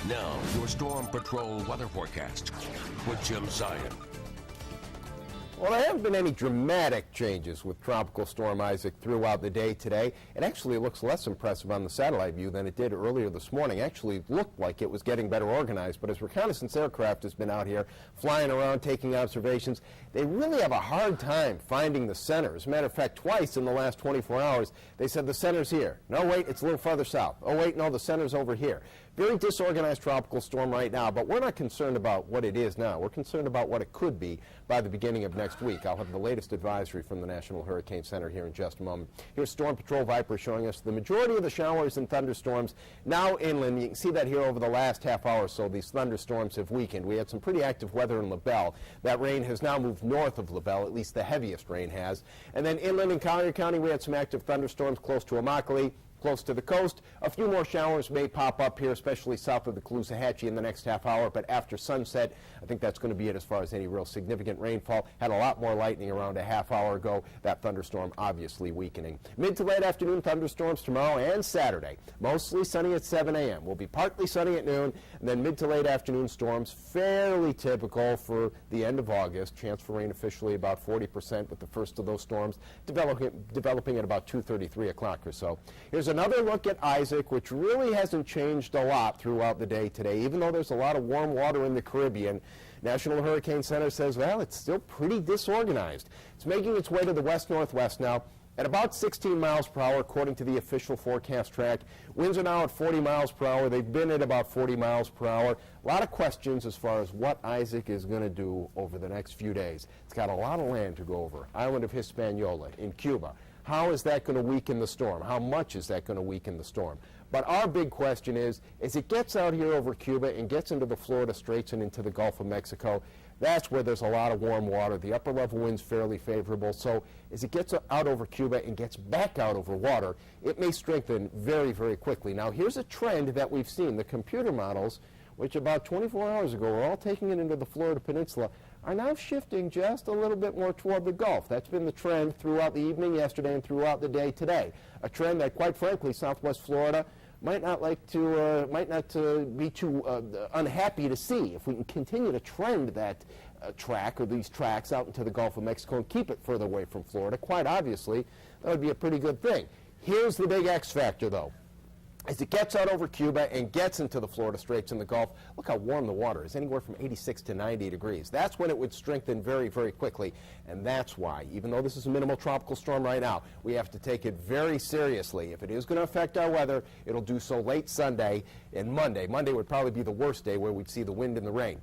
Now, your Storm Patrol weather forecast with Jim Zion. Well, there haven't been any dramatic changes with Tropical Storm Isaac throughout the day today. It actually looks less impressive on the satellite view than it did earlier this morning. Actually looked like it was getting better organized, but as reconnaissance aircraft has been out here flying around taking observations, they really have a hard time finding the center. As a matter of fact, twice in the last 24 hours, they said the center's here. No, wait, it's a little farther south. Oh, wait, no, the center's over here. Very disorganized tropical storm right now, but we're not concerned about what it is now. We're concerned about what it could be by the beginning of next week. I'll have the latest advisory from the National Hurricane Center here in just a moment. Here's Storm Patrol Viper showing us the majority of the showers and thunderstorms now inland. You can see that here over the last half hour or so. These thunderstorms have weakened. We had some pretty active weather in LaBelle. That rain has now moved north of LaBelle, at least the heaviest rain has. And then inland in Collier County, we had some active thunderstorms close to Immokalee. Close to the coast. A few more showers may pop up here, especially south of the Caloosahatchee in the next half hour, but after sunset, I think that's going to be it as far as any real significant rainfall. Had a lot more lightning around a half hour ago. That thunderstorm obviously weakening. Mid to late afternoon thunderstorms tomorrow and Saturday. Mostly sunny at 7 a.m. Will be partly sunny at noon, and then mid to late afternoon storms, fairly typical for the end of August. Chance for rain officially about 40% with the first of those storms developing at about 2:30, 3 o'clock or so. Here's another look at Isaac, which really hasn't changed a lot throughout the day today. Even though there's a lot of warm water in the Caribbean, National Hurricane Center says, well, it's still pretty disorganized. It's making its way to the west-northwest now at about 16 miles per hour, according to the official forecast track. Winds are now at 40 miles per hour. They've been at about 40 miles per hour. A lot of questions as far as what Isaac is going to do over the next few days. It's got a lot of land to go over. Island of Hispaniola in Cuba. How is that going to weaken the storm? How much is that going to weaken the storm? But our big question is, as it gets out here over Cuba and gets into the Florida Straits and into the Gulf of Mexico, that's where there's a lot of warm water. The upper level wind's fairly favorable. So as it gets out over Cuba and gets back out over water, it may strengthen very, very quickly. Now, here's a trend that we've seen. The computer models, which about 24 hours ago were all taking it into the Florida Peninsula, are now shifting just a little bit more toward the Gulf. That's been the trend throughout the evening yesterday and throughout the day today. A trend that, quite frankly, Southwest Florida might not be too unhappy to see. If we can continue to trend that track or these tracks out into the Gulf of Mexico and keep it further away from Florida, quite obviously, that would be a pretty good thing. Here's the big X factor, though. As it gets out over Cuba and gets into the Florida Straits and the Gulf, look how warm the water is, anywhere from 86 to 90 degrees. That's when it would strengthen very, very quickly. And that's why, even though this is a minimal tropical storm right now, we have to take it very seriously. If it is going to affect our weather, it'll do so late Sunday and Monday. Monday would probably be the worst day where we'd see the wind and the rain.